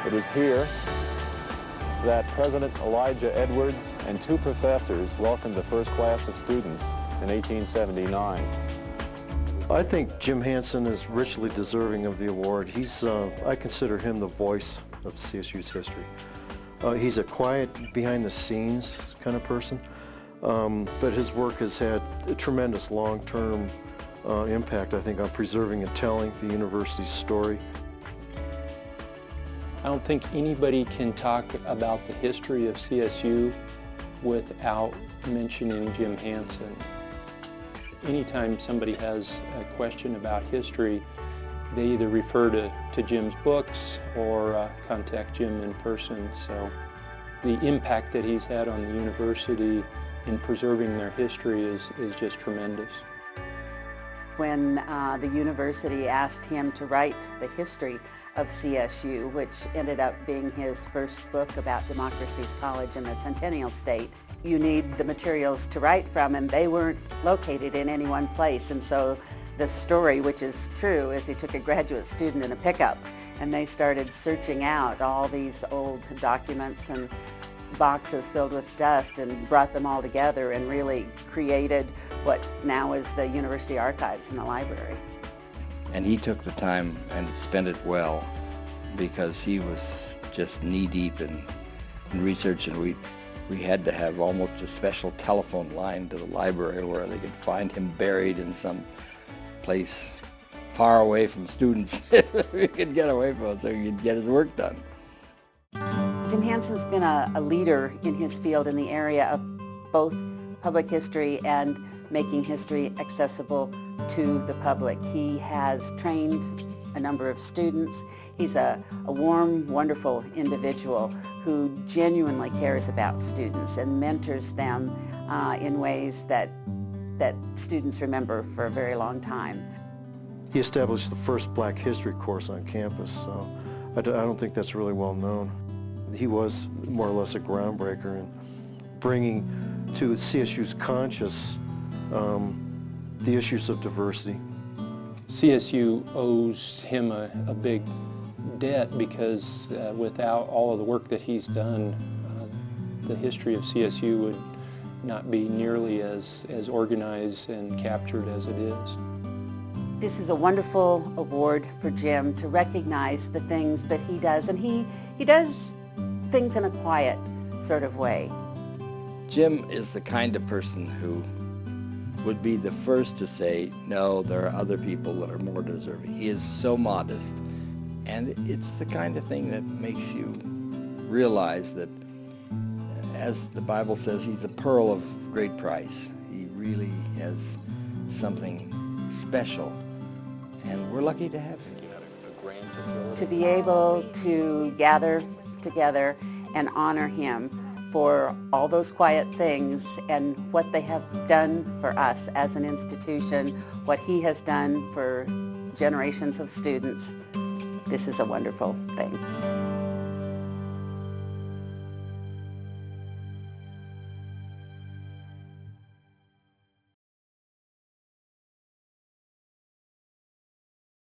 It was here that President Elijah Edwards and two professors welcomed the first class of students in 1879. I think Jim Hanson is richly deserving of the award. I consider him the voice of CSU's history. He's a quiet, behind-the-scenes kind of person, but his work has had a tremendous long-term impact, I think, on preserving and telling the university's story. I don't think anybody can talk about the history of CSU without mentioning Jim Hanson. Anytime somebody has a question about history, they either refer to Jim's books or contact Jim in person. So the impact that he's had on the university in preserving their history is just tremendous. When the university asked him to write the history of CSU, which ended up being his first book about Democracy's College in the Centennial State, you need the materials to write from, and they weren't located in any one place. And so the story, which is true, is he took a graduate student in a pickup, and they started searching out all these old documents and boxes filled with dust and brought them all together and really created what now is the University Archives in the library. And he took the time and spent it well, because he was just knee-deep in research, and we had to have almost a special telephone line to the library where they could find him buried in some place far away from students. We could get away from it so he could get his work done. Jim Hanson's been a leader in his field in the area of both public history and making history accessible to the public. He has trained a number of students. He's a warm, wonderful individual who genuinely cares about students and mentors them in ways that students remember for a very long time. He established the first Black history course on campus, so I don't think that's really well known. He was more or less a groundbreaker in bringing to CSU's conscious the issues of diversity. CSU owes him a big debt, because without all of the work that he's done, the history of CSU would not be nearly as organized and captured as it is. This is a wonderful award for Jim to recognize the things that he does, and he does things in a quiet sort of way. Jim is the kind of person who would be the first to say, no, there are other people that are more deserving. He is so modest, and it's the kind of thing that makes you realize that, as the Bible says, he's a pearl of great price. He really has something special, and we're lucky to have him. To be able to gather together and honor him for all those quiet things and what they have done for us as an institution, what he has done for generations of students, this is a wonderful thing.